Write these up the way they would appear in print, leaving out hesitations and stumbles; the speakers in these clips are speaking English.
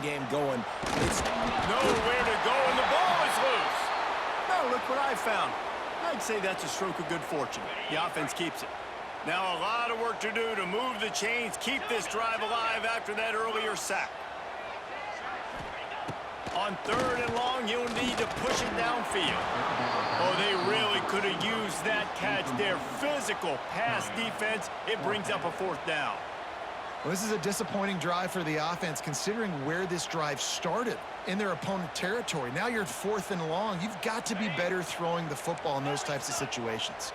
game going. It's nowhere to go, and the ball is loose. Now look what I found. I'd say that's a stroke of good fortune. The offense keeps it. Now a lot of work to do to move the chains, keep this drive alive after that earlier sack. On 3rd and long, you'll need to push it downfield. Oh, they really could have used that catch there. Physical pass defense. It brings up a 4th down. Well, this is a disappointing drive for the offense, considering where this drive started in their opponent territory. Now you're at 4th and long. You've got to be better throwing the football in those types of situations.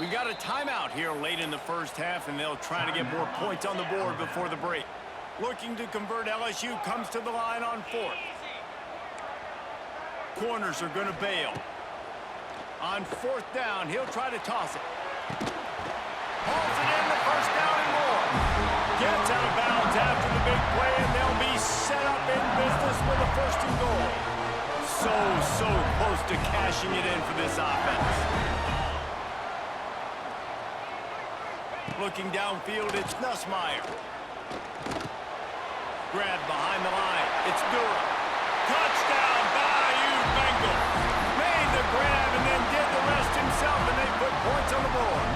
We got a timeout here late in the first half, and they'll try to get more points on the board before the break. Looking to convert, LSU comes to the line on 4th. Corners are going to bail. On 4th down, he'll try to toss it. Hauls it in, the first down and more. Gets out of bounds after the big play, and they'll be set up in business with a 1st and goal. So close to cashing it in for this offense. Looking downfield, it's Nussmeier. Grab behind the line. It's Durham. Touchdown, Bayou Bengals. Made the grab and then did the rest himself, and they put points on the board.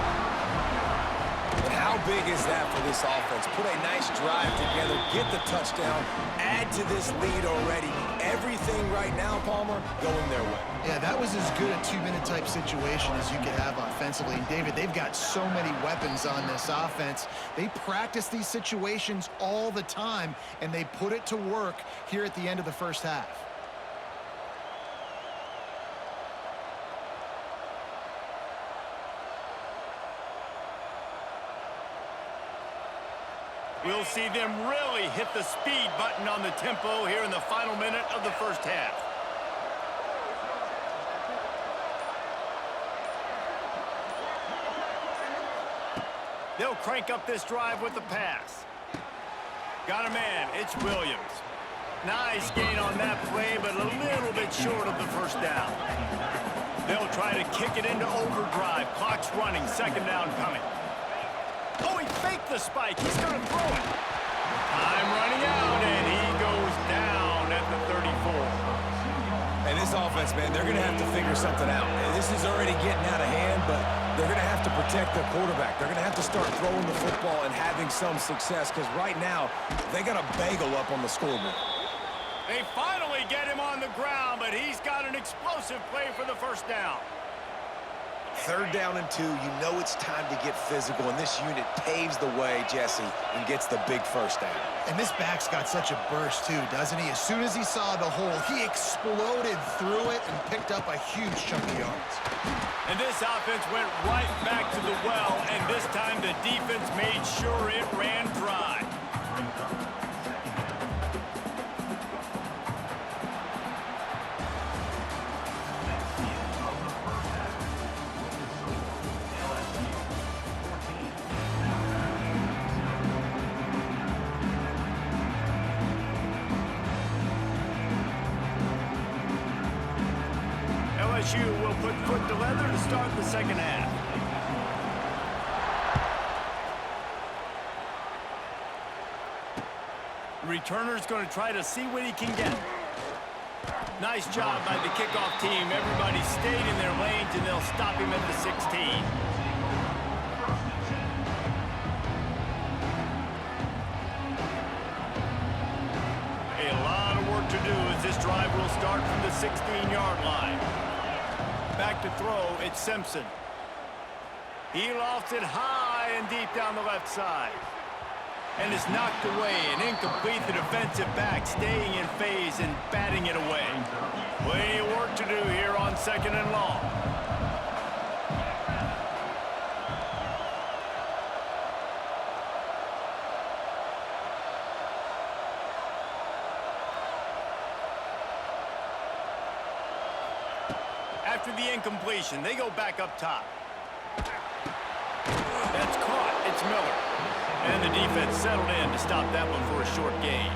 But how big is that for this offense? Put a nice drive together, get the touchdown, add to this lead already. Everything right now, Palmer, going their way. Yeah, that was as good a 2-minute type situation as you could have offensively. And David, they've got so many weapons on this offense. They practice these situations all the time, and they put it to work here at the end of the first half. We'll see them really hit the speed button on the tempo here in the final minute of the first half. They'll crank up this drive with the pass. Got a man. It's Williams. Nice gain on that play, but a little bit short of the first down. They'll try to kick it into overdrive. Clock's running. 2nd down coming. Oh, he faked the spike. He's going to throw it. Time running out, and he goes down at the 34. And this offense, man, they're going to have to figure something out. And this is already getting out of hand, but they're going to have to protect their quarterback. They're going to have to start throwing the football and having some success, because right now they got a bagel up on the scoreboard. They finally get him on the ground, but he's got an explosive play for the 1st down. 3rd down and 2, you know it's time to get physical, and this unit paves the way, Jesse, and gets the big 1st down. And this back's got such a burst too, doesn't he? As soon as he saw the hole, he exploded through it and picked up a huge chunk of yards. And this offense went right back to the well, and this time the defense made sure it ran dry. LSU will put foot to leather to start the 2nd half. The returner's going to try to see what he can get. Nice job by the kickoff team. Everybody stayed in their lanes, and they'll stop him at the 16. A lot of work to do as this drive will start from the 16-yard line. Back to throw, it's Simpson. He lofts it high and deep down the left side. And it's knocked away and incomplete. The defensive back staying in phase and batting it away. Plenty of work to do here on 2nd and long. After the incompletion, they go back up top. That's caught. It's Miller. And the defense settled in to stop that one for a short gain.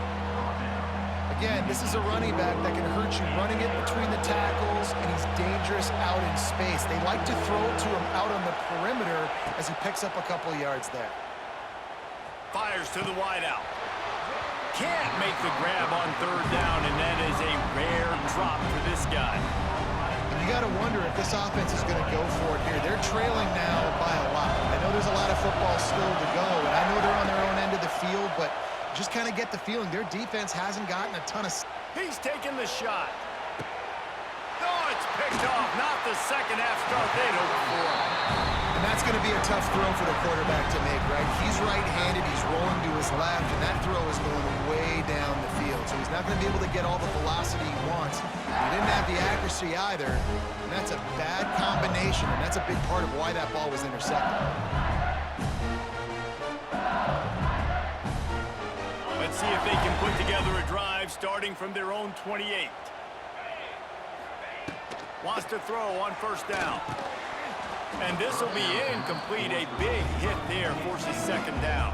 Again, this is a running back that can hurt you running it between the tackles, and he's dangerous out in space. They like to throw it to him out on the perimeter as he picks up a couple yards there. Fires to the wideout. can't make the grab on third down, and that is a rare drop for this guy. You got to wonder if this offense is going to go for it here. They're trailing now by a lot. I know there's a lot of football still to go, and I know they're on their own end of the field, but just kind of get the feeling their defense hasn't gotten a ton of... He's taking the shot. Oh, it's picked off. Not the second half start they'd hoped for. And that's going to be a tough throw for the quarterback to make, right? He's right-handed, he's rolling to his left, and that throw is going way down the field. So he's not going to be able to get all the velocity he wants. He didn't have the accuracy either, and that's a bad combination, and that's a big part of why that ball was intercepted. Let's see if they can put together a drive starting from their own 28. Wants to throw on first down. And this will be incomplete. A big hit there forces second down.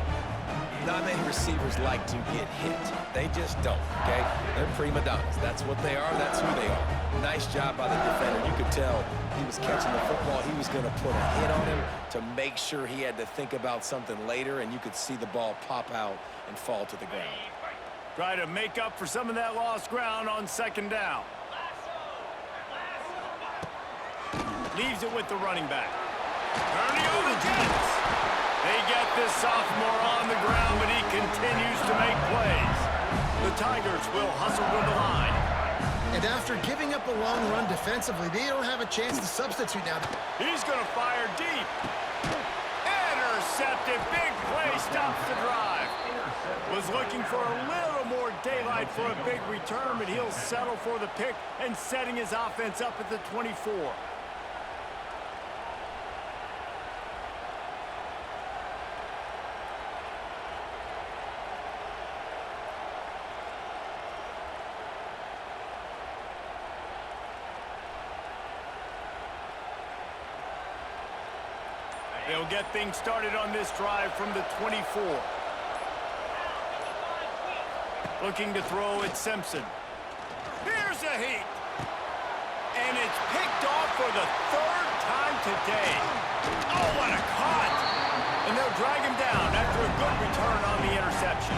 Not many receivers like to get hit. They just don't, okay? They're prima donnas. That's what they are. That's who they are. Nice job by the defender. You could tell he was catching the football. He was going to put a hit on him to make sure he had to think about something later, and you could see the ball pop out and fall to the ground. Try to make up for some of that lost ground on second down. Leaves it with the running back. Turning over the Jets. They get this sophomore on the ground, but he continues to make plays. The Tigers will hustle to the line. And after giving up a long run defensively, they don't have a chance to substitute now. He's going to fire deep. Intercepted. Big play stops the drive. Was looking for a little more daylight for a big return, but he'll settle for the pick and setting his offense up at the 24. They'll get things started on this drive from the 24. Looking to throw at Simpson. Here's a heat. And it's picked off for the third time today. Oh, what a cut. And they'll drag him down after a good return on the interception.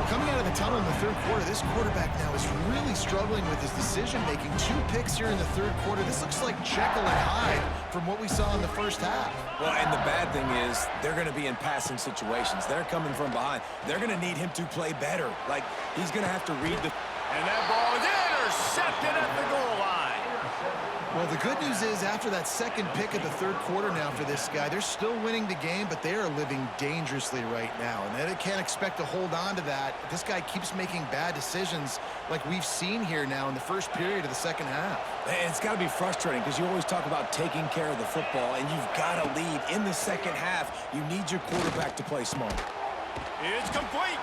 Coming out of the tunnel in the third quarter, this quarterback now is really struggling with his decision-making. 2 picks here in the third quarter. This looks like Jekyll and Hyde from what we saw in the first half. Well, and the bad thing is they're going to be in passing situations. They're coming from behind. They're going to need him to play better. Like, he's going to have to read the... And that ball is intercepted at the goal line. Well, the good news is after that second pick of the third quarter now for this guy, they're still winning the game, but they are living dangerously right now. And they can't expect to hold on to that. This guy keeps making bad decisions like we've seen here now in the first period of the second half. And it's got to be frustrating because you always talk about taking care of the football, and you've got to lead in the second half. You need your quarterback to play smart. It's complete.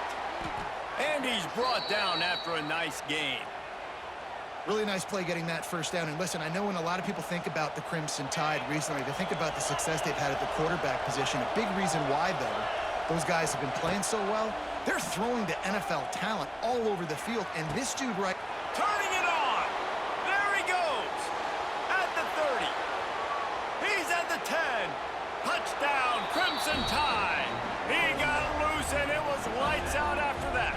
And he's brought down after a nice gain. Really nice play getting that first down. And listen, I know when a lot of people think about the Crimson Tide recently, they think about the success they've had at the quarterback position. A big reason why, though, those guys have been playing so well, they're throwing to NFL talent all over the field. And this dude right... Turning it on. There he goes. At the 30. He's at the 10. Touchdown, Crimson Tide. He got loose, and it was lights out after that.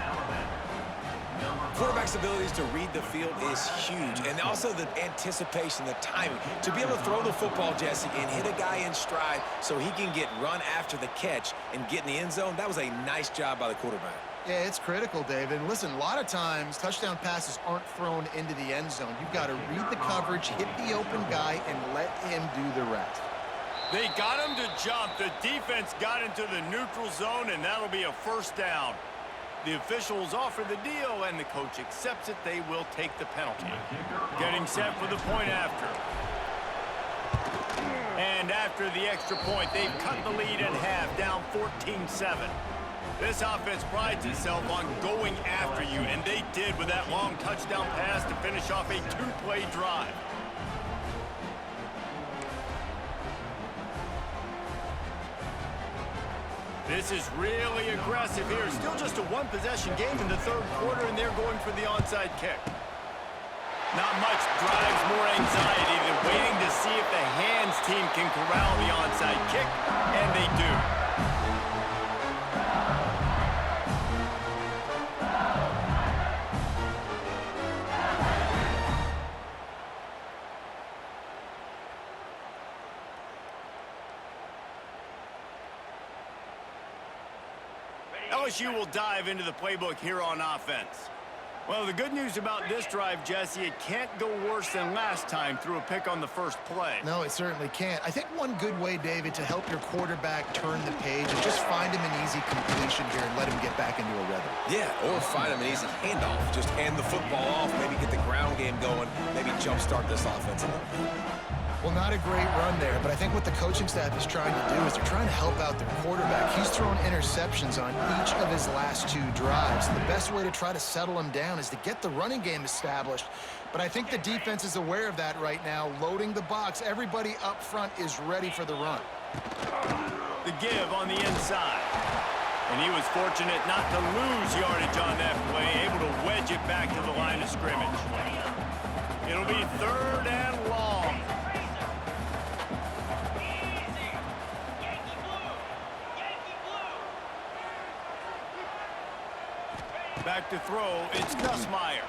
Quarterback's abilities to read the field is huge, and also the anticipation, the timing. To be able to throw the football, Jesse, and hit a guy in stride so he can get run after the catch and get in the end zone, that was a nice job by the quarterback. Yeah, it's critical, David. And listen, a lot of times touchdown passes aren't thrown into the end zone. You've got to read the coverage, hit the open guy, and let him do the rest. They got him to jump. The defense got into the neutral zone, and that'll be a first down. The officials offer the deal, and the coach accepts it. They will take the penalty. Getting set for the point after. And after the extra point, they've cut the lead in half, down 14-7. This offense prides itself on going after you, and they did with that long touchdown pass to finish off a 2-play drive. This is really aggressive here. Still just a one-possession game in the third quarter, and they're going for the onside kick. Not much drives more anxiety than waiting to see if the hands team can corral the onside kick, and they do. LSU will dive into the playbook here on offense. Well, the good news about this drive, Jesse, it can't go worse than last time through a pick on the first play. No, it certainly can't. I think one good way, David, to help your quarterback turn the page is just find him an easy completion here and let him get back into a rhythm. Yeah, or find him an easy handoff. Just hand the football off, maybe get the ground game going, maybe jumpstart this offense a little bit. Well, not a great run there, but I think what the coaching staff is trying to do is they're trying to help out their quarterback. He's thrown interceptions on each of his last 2 drives. And the best way to try to settle him down is to get the running game established. But I think the defense is aware of that right now, loading the box. Everybody up front is ready for the run. The give on the inside. And he was fortunate not to lose yardage on that play, able to wedge it back to the line of scrimmage. It'll be 3rd and long. Back to throw, it's Nussmeier.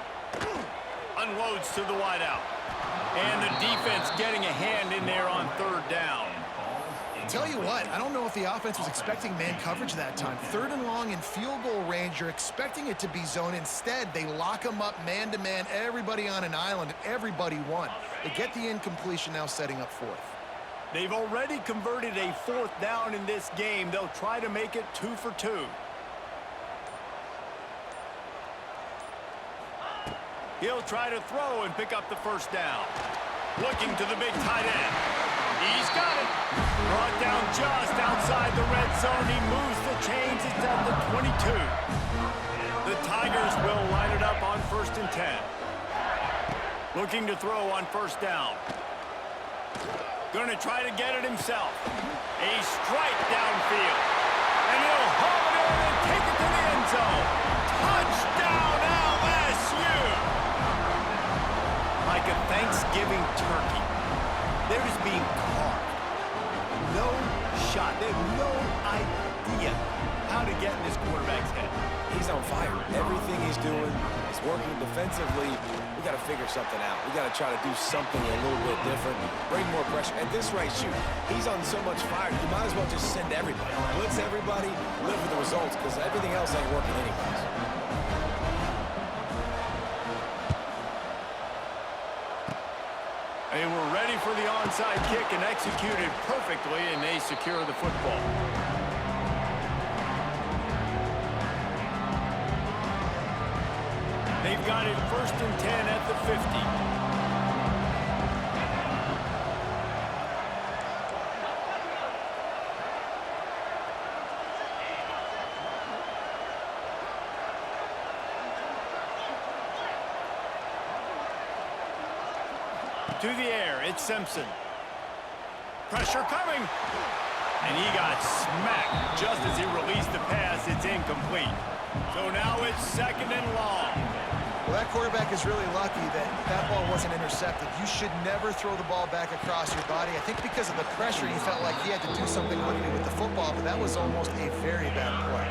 Unloads to the wideout. And the defense getting a hand in there on 3rd down. Tell you what, I don't know if the offense was expecting man coverage that time. 3rd and long in field goal range, you're expecting it to be zone. Instead, they lock them up man-to-man, everybody on an island, and everybody won. They get the incompletion now setting up 4th. They've already converted a 4th down in this game. They'll try to make it 2 for 2. He'll try to throw and pick up the 1st down. Looking to the big tight end. He's got it. Brought down just outside the red zone. He moves the chains. It's at the 22. The Tigers will line it up on 1st and 10. Looking to throw on 1st down. Going to try to get it himself. A strike downfield. And he'll haul it in and take it to the end zone. Touchdown LSU! Like a Thanksgiving turkey. They're just being carved. No shot. They have no idea how to get in this quarterback's head. He's on fire. Everything he's doing is working defensively. We got to figure something out. We got to try to do something a little bit different, bring more pressure. At this rate, shoot, he's on so much fire, you might as well just send everybody. Blitz everybody, live with the results, because everything else ain't working anyways. They were ready for the onside kick and executed perfectly, and they secure the football. They've got it 1st and 10 at the 50. To the air, it's Simpson. Pressure coming. And he got smacked just as he released the pass. It's incomplete. So now it's 2nd and long. Well, that quarterback is really lucky that that ball wasn't intercepted. You should never throw the ball back across your body. I think because of the pressure, he felt like he had to do something quickly with the football, but that was almost a very bad play.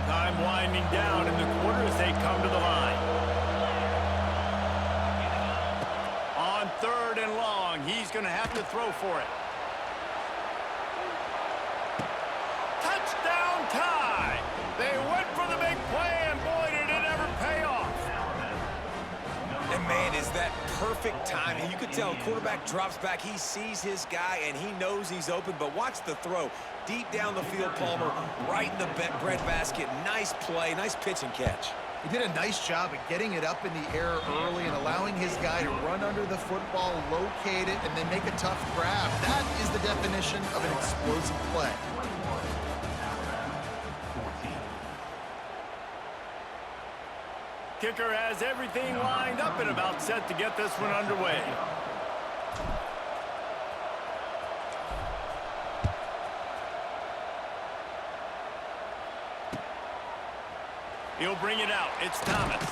Time winding down in the quarter as they come to the line. On 3rd and long, he's going to have to throw for it. Touchdown tie! They went for the big play, and boy, did it ever pay off. And man, is that perfect timing. You could tell quarterback drops back. He sees his guy, and he knows he's open, but watch the throw. Deep down the field, Palmer, right in the breadbasket. Nice play, nice pitch and catch. He did a nice job of getting it up in the air early and allowing his guy to run under the football, locate it, and then make a tough grab. That is the definition of an explosive play. Kicker has everything lined up and about set to get this one underway. He'll bring it out. It's Thomas.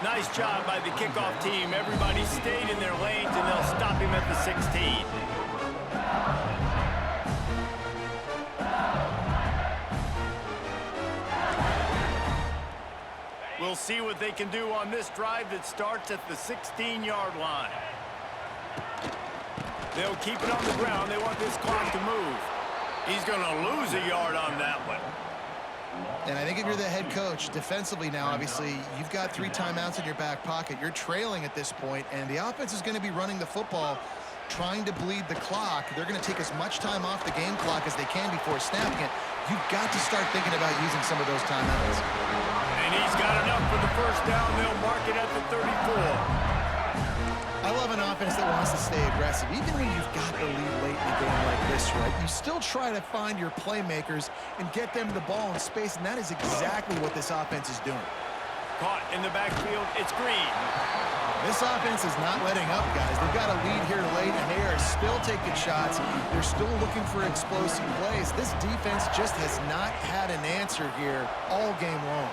Nice job by the kickoff team. Everybody stayed in their lanes, and they'll stop him at the 16. We'll see what they can do on this drive that starts at the 16-yard line. They'll keep it on the ground. They want this clock to move. He's going to lose a yard on that one. And I think if you're the head coach, defensively now, obviously, you've got 3 timeouts in your back pocket. You're trailing at this point, and the offense is going to be running the football, trying to bleed the clock. They're going to take as much time off the game clock as they can before snapping it. You've got to start thinking about using some of those timeouts. And he's got enough for the first down. They'll mark it at the 34. I love an offense that wants to stay aggressive. Even when you've got the lead late in a game like this, right, you still try to find your playmakers and get them the ball in space, and that is exactly what this offense is doing. Caught in the backfield, it's Green. This offense is not letting up, guys. They've got a lead here late, and they are still taking shots. They're still looking for explosive plays. This defense just has not had an answer here all game long.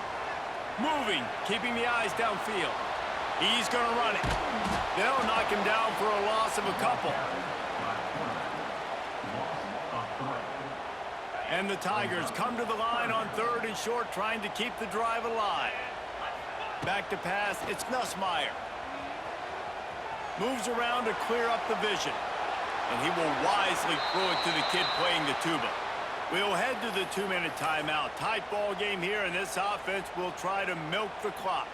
Moving, keeping the eyes downfield. He's going to run it. They'll knock him down for a loss of a couple. And the Tigers come to the line on 3rd and short, trying to keep the drive alive. Back to pass, it's Nussmeier. Moves around to clear up the vision. And he will wisely throw it to the kid playing the tuba. We'll head to the 2-minute timeout. Tight ball game here, and this offense will try to milk the clock.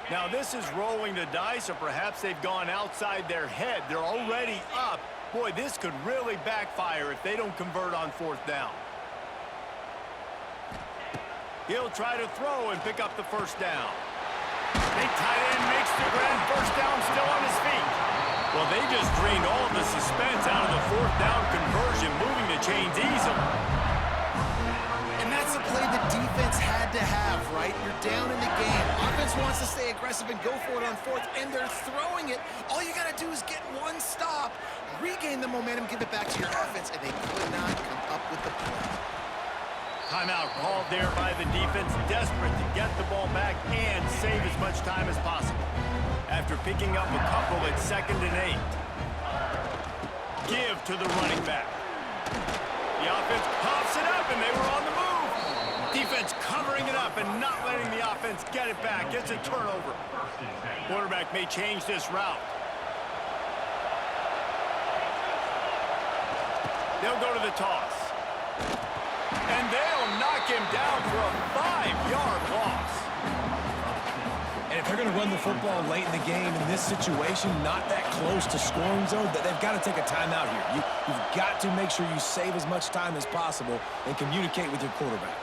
Now this is rolling the dice, or perhaps they've gone outside their head. They're already up. Boy, this could really backfire if they don't convert on 4th down. He'll try to throw and pick up the first down. Big tight end makes the grab. First down, still on his feet. Well, they just drained all of the suspense out of the 4th down conversion, moving the chains easily. And that's the play the defense had to have, right? You're down in the game. Offense wants to stay aggressive and go for it on 4th, and they're throwing it. All you got to do is get one stop, regain the momentum, give it back to your offense, and they could not come up with the play. Timeout called there by the defense, desperate to get the ball back and save as much time as possible. After picking up a couple at 2nd and 8. Give to the running back. The offense pops it up, and they were on the move. Defense covering it up and not letting the offense get it back. It's a turnover. Quarterback may change this route. They'll go to the toss. And they'll knock him down for a 5-yard loss. And if they're going to run the football late in the game in this situation, not that close to scoring zone, they've got to take a timeout here. You've got to make sure you save as much time as possible and communicate with your quarterback.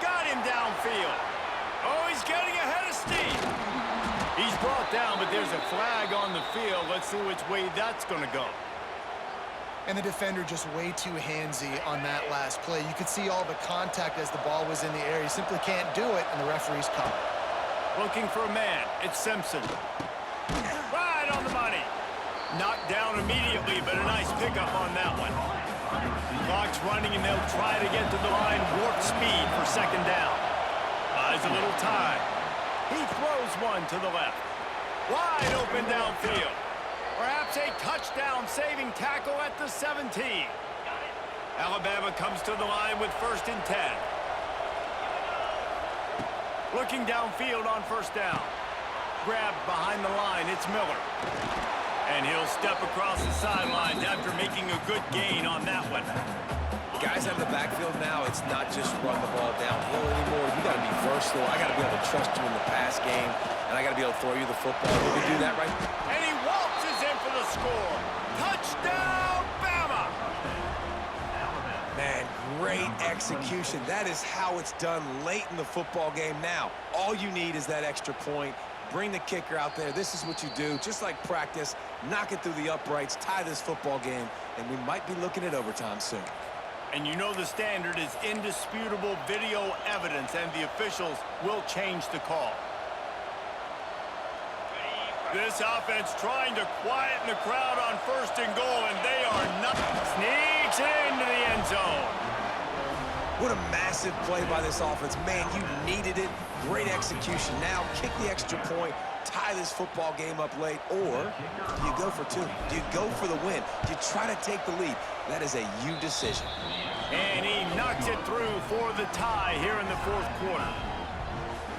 Got him downfield. Oh, he's getting ahead of steam. He's brought down, but there's a flag on the field. Let's see which way that's going to go. And the defender just way too handsy on that last play. You could see all the contact as the ball was in the air. He simply can't do it, and the referee's caught. Looking for a man. It's Simpson. Right on the money. Knocked down immediately, but a nice pickup on that one. Clock's running, and they'll try to get to the line. Warp speed for 2nd down. Buys a little time. He throws one to the left. Wide open downfield. Perhaps a touchdown-saving tackle at the 17. Alabama comes to the line with 1st and 10. Looking downfield on 1st down. Grabbed behind the line, it's Miller. And he'll step across the sidelines after making a good gain on that one. Guys out of the backfield now, it's not just run the ball downhill anymore. You got to be versatile. I got to be able to trust you in the pass game, and I got to be able to throw you the football. You can do that, right? And he waltzes in for the score. Touchdown, Bama! Man, great execution. That is how it's done late in the football game now. All you need is that extra point. Bring the kicker out there. This is what you do. Just like practice, knock it through the uprights, tie this football game, and we might be looking at overtime soon. And you know the standard is indisputable video evidence, and the officials will change the call. This offense trying to quieten the crowd on 1st and goal, and they are not. Sneaks into the end zone. What a massive play by this offense. Man, you needed it. Great execution. Now kick the extra point, tie this football game up late, or do you go for 2? Do you go for the win? Do you try to take the lead? That is a you decision. And he knocks it through for the tie here in the 4th quarter.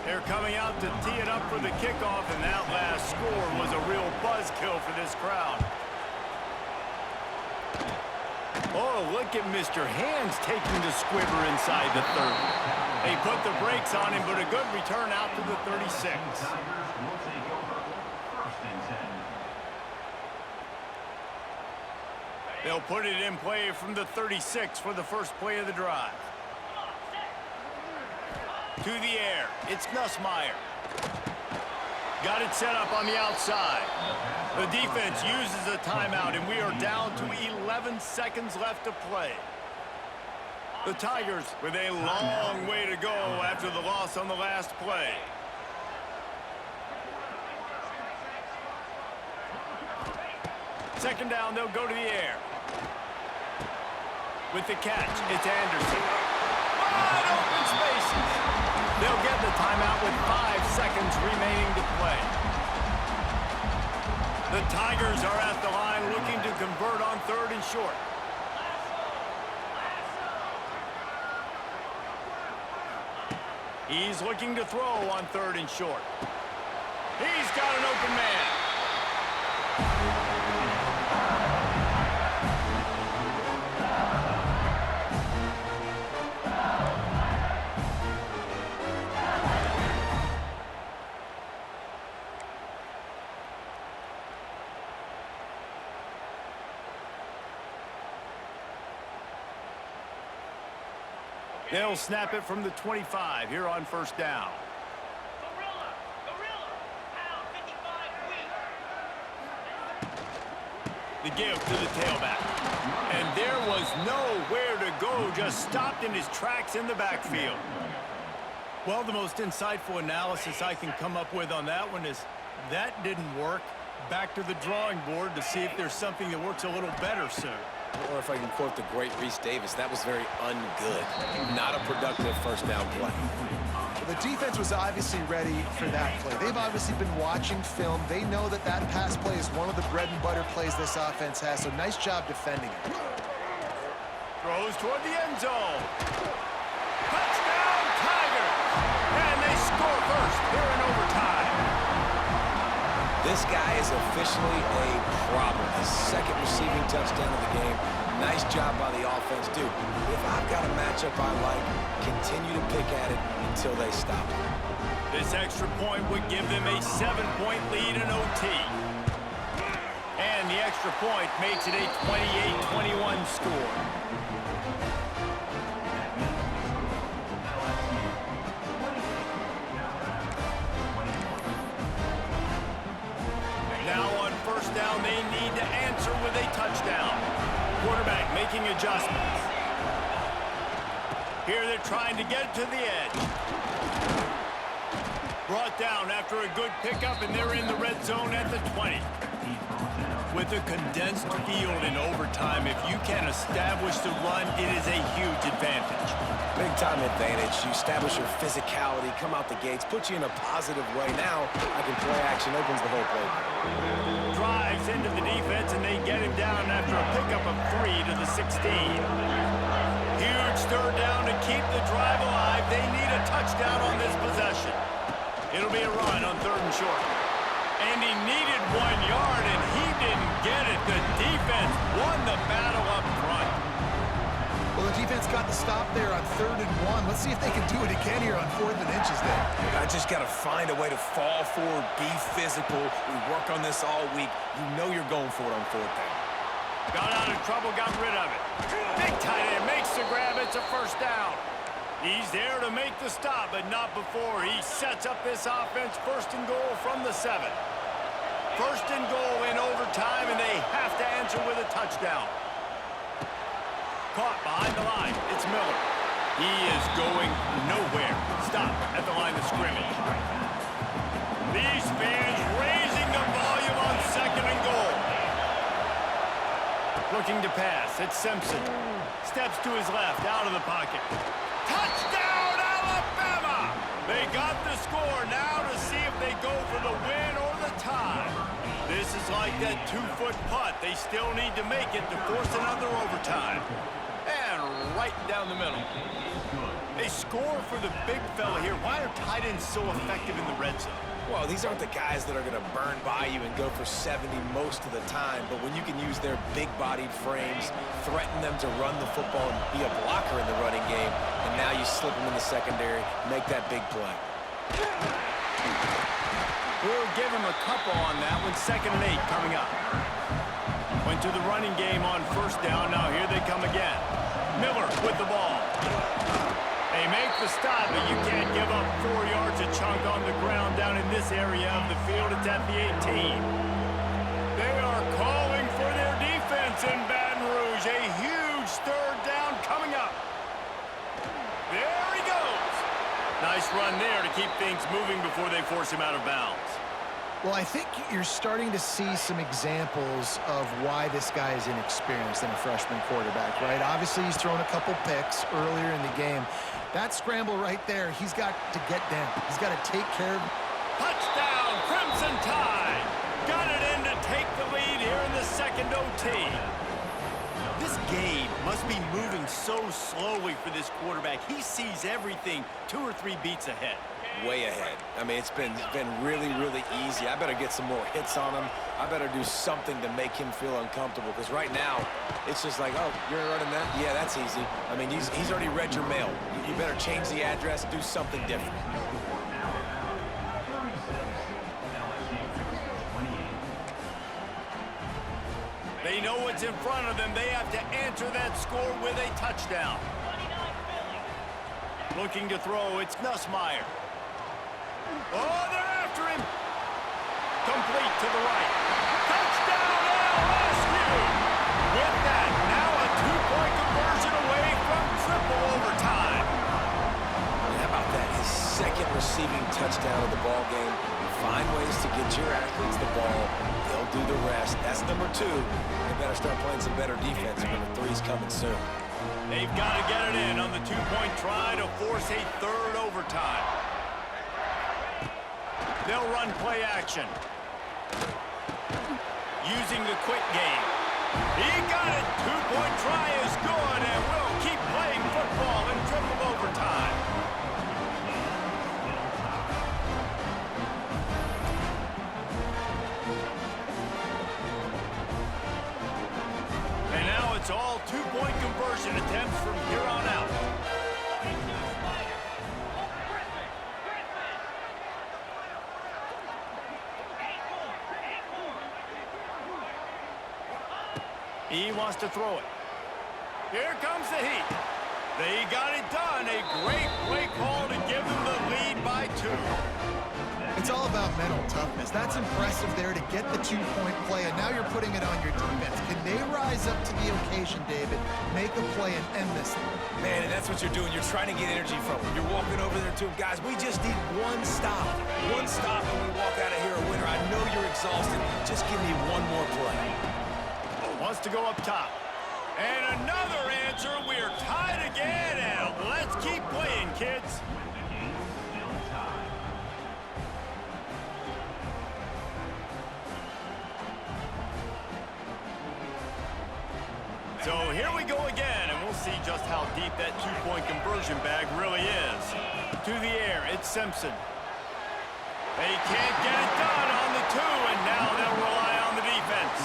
They're coming out to tee it up for the kickoff, and that last score was a real buzzkill for this crowd. Oh, look at Mr. Hands taking the squibber inside the 30. They put the brakes on him, but a good return out to the 36. They'll put it in play from the 36 for the first play of the drive. To the air, it's Nussmeier. Got it set up on the outside. The defense uses a timeout, and we are down to 11 seconds left to play. The Tigers with a long way to go after the loss on the last play. Second down, they'll go to the air. With the catch, it's Anderson. Wide open spaces. They'll get the timeout with 5 seconds remaining to play. The Tigers are at the line looking to convert on 3rd and short. He's looking to throw on 3rd and short. He's got an open man. They'll snap it from the 25 here on 1st down. The give to the tailback. And there was nowhere to go, just stopped in his tracks in the backfield. Well, the most insightful analysis I can come up with on that one is that didn't work. Back to the drawing board to see if there's something that works a little better soon. Or if I can quote the great Reese Davis, that was very ungood. Not a productive 1st down play. The defense was obviously ready for that play. They've obviously been watching film. They know that that pass play is one of the bread and butter plays this offense has, so nice job defending it. Throws toward the end zone. Touchdown, Tigers! And they score first here in overtime. This guy is officially a problem. His 2nd receiving touchdown of the game. Nice job by the offense. Dude, if I've got a matchup I like, continue to pick at it until they stop it. This extra point would give them a 7-point lead in OT. And the extra point makes it a 28-21 score. Now on 1st down, they need to answer with a touchdown. Quarterback making adjustments. Here they're trying to get to the edge. Brought down after a good pickup, and they're in the red zone at the 20. With a condensed field in overtime, if you can establish the run, it is a huge advantage. Big-time advantage. You establish your physicality, come out the gates, put you in a positive way. Now, I can play action, opens the whole play. Drives into the defense, and they get him down after a pickup of 3 to the 16. Huge 3rd down to keep the drive alive. They need a touchdown on this possession. It'll be a run on 3rd and short. And he needed 1 yard, and he didn't get it. The defense won the battle up front. Well, the defense got the stop there on 3rd and 1. Let's see if they can do it again here on 4th and inches there. I just got to find a way to fall forward, be physical. We work on this all week. You know you're going for it on 4th down. Got out of trouble, got rid of it. Big tight end makes the grab. It's a 1st down. He's there to make the stop, but not before. He sets up this offense 1st and goal from the 7. 1st and goal in overtime, and they have to answer with a touchdown. Caught behind the line. It's Miller. He is going nowhere. Stop at the line of scrimmage. These fans raising the volume on 2nd and goal. Looking to pass. It's Simpson. Steps to his left, out of the pocket. Touchdown, Alabama! They got the score. Now to see if they go for the win or the tie. This is like that 2-foot putt. They still need to make it to force another overtime. And right down the middle. They score for the big fella here. Why are tight ends so effective in the red zone? Well, these aren't the guys that are going to burn by you and go for 70 most of the time, but when you can use their big-bodied frames, threaten them to run the football and be a blocker in the running game, and now you slip them in the secondary, make that big play. We'll give him a couple on that one. 2nd and 8 coming up. Went to the running game on 1st down. Now here they come again. Miller with the ball. They make the stop, but you can't give up 4 yards a chunk on the ground down in this area of the field. It's at the 18. They are calling for their defense in Baton Rouge. A huge 3rd down coming up. There he goes. Nice run there to keep things moving before they force him out of bounds. Well, I think you're starting to see some examples of why this guy is inexperienced in a freshman quarterback, right? Obviously, he's thrown a couple picks earlier in the game. That scramble right there, he's got to get down. He's got to take care of... Touchdown, Crimson Tide. Got it in to take the lead here in the 2nd OT. This game must be moving so slowly for this quarterback. He sees everything 2 or 3 beats ahead. Way ahead. I mean, it's been really, really easy. I better get some more hits on him. I better do something to make him feel uncomfortable, because right now, it's just like, oh, you're running that? Yeah, that's easy. I mean, he's already read your mail. You better change the address, do something different. They know what's in front of them. They have to answer that score with a touchdown. Looking to throw, it's Nussmeier. Oh, they're after him. Complete to the right. Touchdown, LSU! With that, now a 2-point conversion away from triple overtime. How about that? His 2nd receiving touchdown of the ball game. Find ways to get your athletes the ball. They'll do the rest. That's number 2. They better start playing some better defense. Number 3's coming soon. They've got to get it in on the 2-point try to force a 3rd overtime. They'll run play action. Using the quick game. He got it. 2-point try is good, and we'll keep playing football in triple overtime. And now it's all 2-point conversion attempts from here on out. He wants to throw it. Here comes the heat. They got it done. A great play call to give them the lead by 2. It's all about mental toughness. That's impressive there to get the 2-point play, and now you're putting it on your defense. Can they rise up to the occasion, David, make a play and end this thing? Man, and that's what you're doing. You're trying to get energy from them. You're walking over there to them. Guys, we just need one stop. One stop, and we walk out of here a winner. I know you're exhausted. Just give me one more play. Wants to go up top. And another answer. We're tied again, and let's keep playing, kids. So here we go again, and we'll see just how deep that 2-point conversion bag really is. To the air, it's Simpson. They can't get it done on the 2, and now they'll rely on the defense.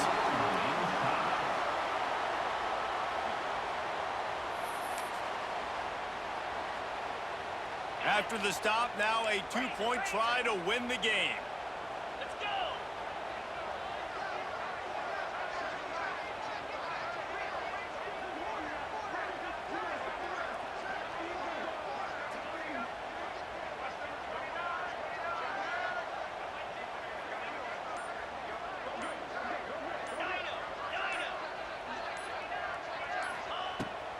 After the stop, now a 2-point try to win the game. Let's go!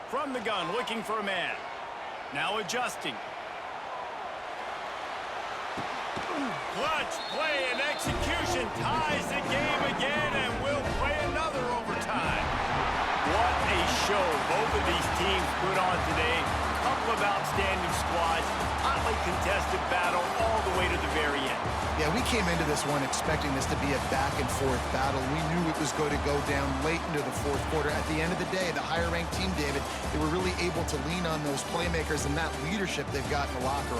From the gun, looking for a man. Now adjusting. Clutch play and execution ties the game again, and we'll play another overtime. What a show both of these teams put on today. A couple of outstanding squads, hotly contested battle all the way to the very end. Yeah, we came into this one expecting this to be a back-and-forth battle. We knew it was going to go down late into the 4th quarter. At the end of the day, the higher-ranked team, David, they were really able to lean on those playmakers and that leadership they've got in the locker room.